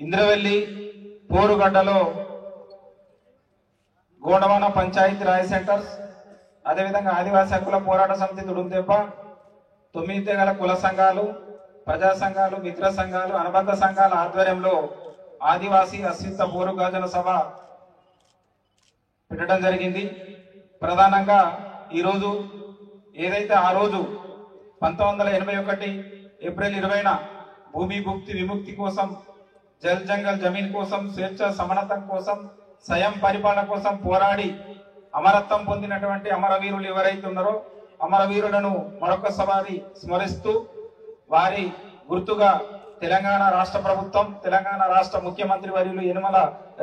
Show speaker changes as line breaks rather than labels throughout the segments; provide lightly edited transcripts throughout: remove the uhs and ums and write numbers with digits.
Indravelli పోరుగడ్డలో Gondwana panchayat Roy centres, అదేవిధంగా ఆదివాసీ హక్కుల పోరాట సమితి తుడుందెబ్బ, 9 తెగల కుల సంఘాలు, ప్రజా సంఘాలు, మిత్ర సంఘాలు, అనుబంధ సంఘాల ఆధ్వర్యంలో ఆదివాసీ అస్తిత్వ పోరుగాజన సభ పెట్టడం జరిగింది. ప్రధానంగా ఈరోజు ఏదైతే ఆ రోజు 1981 ఏప్రిల్ 20న భూమి భుక్తి విముక్తి కోసం, జల్ జంగల్ జమీన్ కోసం, స్వేచ్ఛ సమానత్వం కోసం, స్వయం పరిపాలన కోసం పోరాడి అమరత్వం పొందినటువంటి అమరవీరులు ఎవరైతే ఉన్నారో అమరవీరులను మరొకసారి స్మరిస్తూ వారి గుర్తుగా తెలంగాణ రాష్ట్ర ప్రభుత్వం, తెలంగాణ రాష్ట్ర ముఖ్యమంత్రి వర్యులు యనమల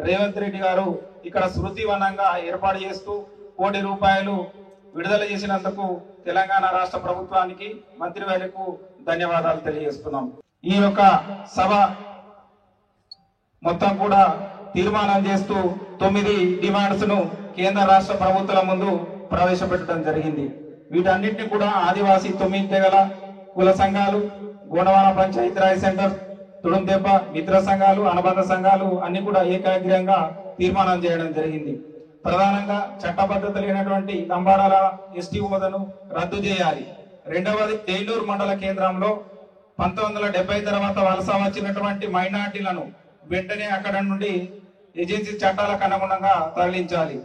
రేవంత్ రెడ్డి గారు ఇక్కడ స్మృతివనంగా ఏర్పాటు చేస్తూ ₹1 కోటి విడుదల చేసినందుకు తెలంగాణ రాష్ట్ర ప్రభుత్వానికి, మంత్రివర్యులకు ధన్యవాదాలు తెలియజేస్తున్నాం. ఈ యొక్క సభ మొత్తం కూడా తీర్మానం చేస్తూ 9 డిమాండ్స్ ను కేంద్ర రాష్ట్ర ప్రభుత్వాల ముందు ప్రవేశపెట్టడం జరిగింది. వీటన్నిటిని కూడా ఆదివాసీ 9 తెగల కుల సంఘాలు, గోండవాన పంచాయతీ రాయ్ సెంటర్, తుడుందెబ్బ, మిత్ర సంఘాలు, అనుబంధ సంఘాలు అన్ని కూడా ఏకాగ్రంగా తీర్మానం చేయడం జరిగింది. ప్రధానంగా చట్టబద్ధత లేనటువంటి లంబాడాల ఎస్టీ హోదాను రద్దు చేయాలి. రెండవది, ఏలూరు మండల కేంద్రంలో 1970 తర్వాత వలస వచ్చినటువంటి మైనార్టీలను వెంటనే అక్కడ నుండి ఏజెన్సీ చట్టాలకు అనుగుణంగా తరలించాలి.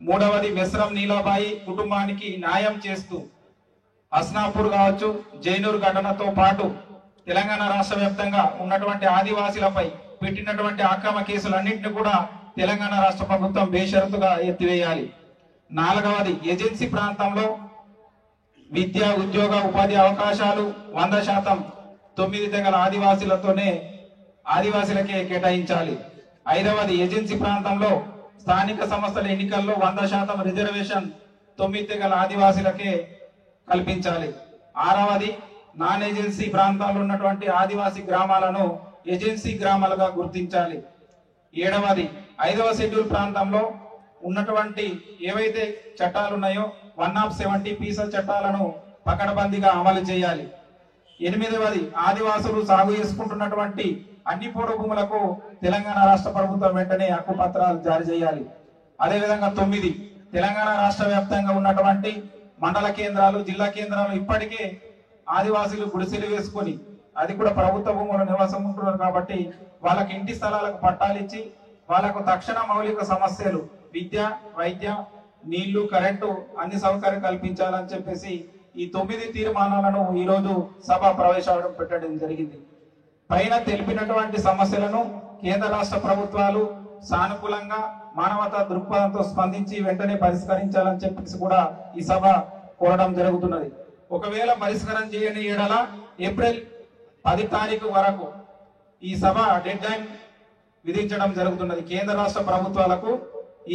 మూడవది, మెస్రం నీలాబాయి కుటుంబానికి న్యాయం చేస్తూ హస్నాపూర్ కావచ్చు, జైనూర్ ఘటనతో పాటు తెలంగాణ రాష్ట్ర వ్యాప్తంగా ఉన్నటువంటి ఆదివాసీలపై పెట్టినటువంటి అక్రమ కేసులన్నింటినీ కూడా తెలంగాణ రాష్ట్ర ప్రభుత్వం బేషరతుగా ఎత్తివేయాలి. నాలుగవది, ఏజెన్సీ ప్రాంతంలో విద్య, ఉద్యోగ, ఉపాధి అవకాశాలు 100% 9 తెగల ఆదివాసీలకే కేటాయించాలి. ఐదవది, ఏజెన్సీ ప్రాంతంలో స్థానిక సంస్థల ఎన్నికల్లో 100% రిజర్వేషన్ 9 తెగల ఆదివాసీలకే కల్పించాలి. ఆరవది, నాన్ ఏజెన్సీ ప్రాంతాల్లో ఉన్నటువంటి ఆదివాసీ గ్రామాలను ఏజెన్సీ గ్రామాలుగా గుర్తించాలి. ఏడవది, 5వ షెడ్యూల్ ప్రాంతంలో ఉన్నటువంటి ఏవైతే చట్టాలు ఉన్నాయో 170 పీసల్ చట్టాలను పకడ్బందీగా అమలు చేయాలి. 8వది, ఆదివాసులు సాగు చేసుకుంటున్నటువంటి అన్ని పోడు భూములకు తెలంగాణ రాష్ట్ర ప్రభుత్వం వెంటనే హక్కు పత్రాలు జారీ చేయాలి. అదేవిధంగా 9, తెలంగాణ రాష్ట్ర వ్యాప్తంగా ఉన్నటువంటి మండల కేంద్రాలు, జిల్లా కేంద్రాలు ఇప్పటికే ఆదివాసులు గుడిసెలు వేసుకొని అది కూడా ప్రభుత్వ భూముల నివాసం ఉంటున్నారు కాబట్టి వాళ్ళకి ఇంటి స్థలాలకు పట్టాలు ఇచ్చి వాళ్ళకు తక్షణ మౌలిక సమస్యలు విద్య, వైద్య, నీళ్లు, కరెంటు అన్ని సౌకర్యం కల్పించాలని చెప్పేసి ఈ 9 తీర్మానాలను ఈరోజు సభ ప్రవేశపెట్టడం జరిగింది. పైన తెలిపినటువంటి సమస్యలను కేంద్ర రాష్ట్ర ప్రభుత్వాలు సానుకూలంగా మానవతా దృక్పథంతో స్పందించి వెంటనే పరిష్కరించాలని చెప్పేసి కూడా ఈ సభ కోరడం జరుగుతున్నది. ఒకవేళ పరిష్కారం చేయని ఏడల ఏప్రిల్ 10 తారీఖు వరకు ఈ సభ డెడ్ లైన్ విధించడం జరుగుతున్నది. కేంద్ర రాష్ట్ర ప్రభుత్వాలకు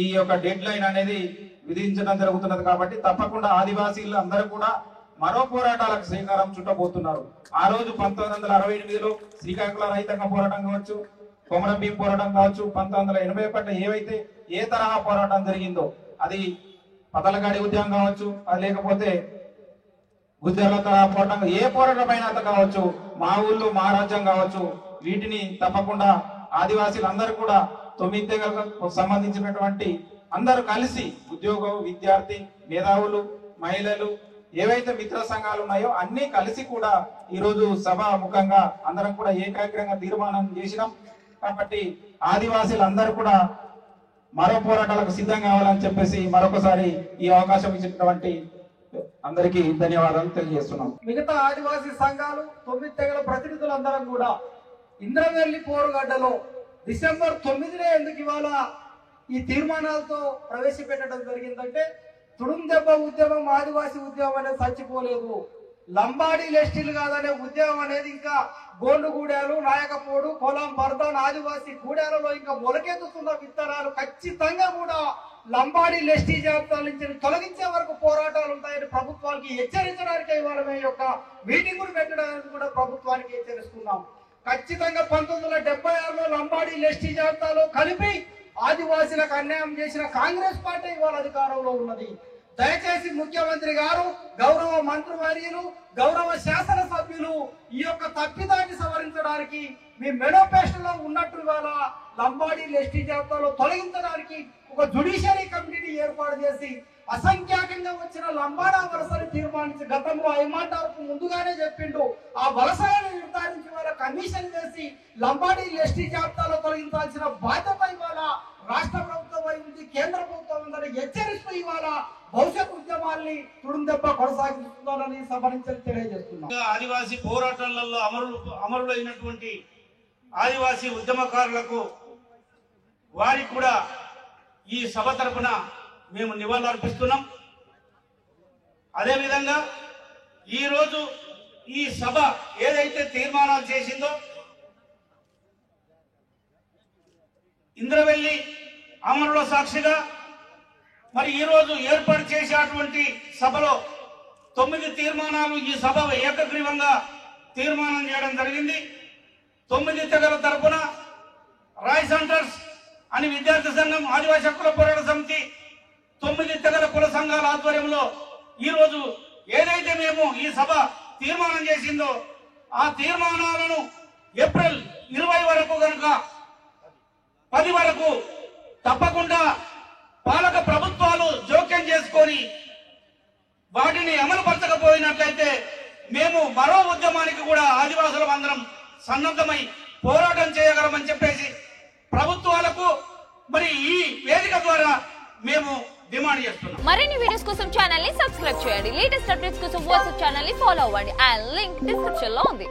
ఈ యొక్క డెడ్ లైన్ అనేది విధించడం జరుగుతున్నది కాబట్టి తప్పకుండా ఆదివాసీలు అందరూ కూడా మరో పోరాటాలకు శ్రీకారం చుట్టబోతున్నారు. ఆ రోజు 1968లో శ్రీకాకుళ రైతాంగ పోరాటం కావచ్చు, కొమరం భీం పోరాటం కావచ్చు, 1981 ఏవైతే ఏ తరహా పోరాటం జరిగిందో అది పతలగాడి ఉద్యమం కావచ్చు, అది లేకపోతే గుజరాల తరహా పోరాటం, ఏ పోరాటమైనా కావచ్చు, మా ఊళ్ళో మా రాజ్యం కావచ్చు, వీటిని తప్పకుండా ఆదివాసీలు అందరూ కూడా 9 తెగలకు సంబంధించినటువంటి అందరూ కలిసి ఉద్యోగం, విద్యార్థి, మేధావులు, మహిళలు, ఏవైతే మిత్ర సంఘాలు ఉన్నాయో అన్ని కలిసి కూడా ఈరోజు సభ ముఖంగా అందరం కూడా ఏకాగ్రంగా తీర్మానం చేసినాం. కాబట్టి ఆదివాసీలు అందరూ కూడా మరో పోరాటాలకు సిద్ధం కావాలని చెప్పేసి మరొకసారి ఈ అవకాశం ఇచ్చినటువంటి అందరికీ ధన్యవాదాలు తెలియజేస్తున్నాం.
మిగతా ఆదివాసీ సంఘాలు 9 తెగల ప్రతినిధులందరం కూడా ఇంద్రవెల్లి పోరుగడ్డలో డిసెంబర్ 9నే ఎందుకు ఇవాళ ఈ తీర్మానాలతో ప్రవేశపెట్టడం జరిగిందంటే తుడుందెబ్బ ఉద్యమం, ఆదివాసీ ఉద్యమం అనేది చచ్చిపోలేదు. లంబాడీ లెస్టీలు కాదనే ఉద్యమం అనేది ఇంకా గోండుగూడాలు, నాయకపోడు, కొలం, బర్దాన్ ఆదివాసీ గూడాలలో ఇంకా మొలకెత్తుతున్న విత్తనాలు ఖచ్చితంగా కూడా లంబాడీ లెస్టీ జాబితాల నుంచి తొలగించే వరకు పోరాటాలు ఉంటాయని ప్రభుత్వానికి హెచ్చరించడానికి ఇవాళ మేము యొక్క మీటింగులు పెట్టడానికి కూడా ప్రభుత్వానికి హెచ్చరిస్తున్నాం. ఖచ్చితంగా 1976లో లంబాడీ లెస్టీ జాబితాలో కలిపి ఆదివాసీలకు అన్యాయం చేసిన కాంగ్రెస్ పార్టీ ఇవాళ అధికారంలో ఉన్నది. దయచేసి ముఖ్యమంత్రి గారు, గౌరవ మంత్రివర్యులు, గౌరవ శాసనసభ్యులు ఈ యొక్క తప్పిదాన్ని సవరించడానికి మీ మేనిఫెస్టోలో ఉన్నట్టు ఇవాళ లంబాడీలు ఎస్టీ జాబితాలో తొలగించడానికి ఒక జ్యుడిషియరీ కమిటీని ఏర్పాటు చేసి అసంఖ్యాకంగా వచ్చిన లంబాడా వలసని తీర్మానించి గతంలో ఐమాటాకు ముందుగానే చెప్పిండు. ఆ వలసలను నిర్ధారించి వాళ్ళ కమిషన్ వేసి లంబాడీలు ఎస్టీ జాబితాలో తొలగించాల్సిన బాధ్యత ఇవాళ రాష్ట్ర ప్రభుత్వం ఉంది, కేంద్ర ప్రభుత్వం ఉందని హెచ్చరిస్తూ ఇవాళ భవిష్యత్ ఉద్యమాల్ని తుడుందెబ్బ కొనసాగిస్తున్నారని సభ నుంచి తెలియజేస్తున్నాం.
ఆదివాసీ పోరాటాలలో అమరులైనటువంటి ఆదివాసీ ఉద్యమకారులకు వారికి కూడా ఈ సభ తరపున మేము నివాళులు అర్పిస్తున్నాం. అదేవిధంగా ఈరోజు ఈ సభ ఏదైతే తీర్మానాలు చేసిందో ఇంద్రవెల్లి అమరుల సాక్షిగా మరి ఈరోజు ఏర్పాటు చేసేటువంటి సభలో 9 తీర్మానాలు ఈ సభ ఏకగ్రీవంగా తీర్మానం చేయడం జరిగింది. 9 తెగల తరపున రాయ్ సెంటర్స్ అని విద్యార్థి సంఘం, ఆదివాసీ హక్కుల పోరాట సమితి, 9 తెగల కుల సంఘాల ఆధ్వర్యంలో ఈరోజు ఏదైతే మేము ఈ సభ తీర్మానం చేసిందో ఆ తీర్మానాలను ఏప్రిల్ 20 వరకు కనుక 10 వరకు తప్పకుండా పాలక ప్రభుత్వాలు జోక్యం చేసుకొని వాటిని అమలుపరచకపోయినట్లయితే మేము మరో ఉద్యమానికి కూడా ఆదివాసులం అందరం సన్నద్ధమై పోరాటం చేయగలమని చెప్పేసి ప్రభుత్వాలకు మరి ఈ వేదిక ద్వారా మేము డిమాండ్ చేస్తున్నాం.
మరిన్ని వీడియోస్ కోసం ఛానల్ ని సబ్స్క్రైబ్ చేయండి. లేటెస్ట్ అప్డేట్స్ కోసం వాట్సాప్ ఛానల్ ని ఫాలో అవ్వండి. ఆ లింక్ డిస్క్రిప్షన్ లో ఉంది.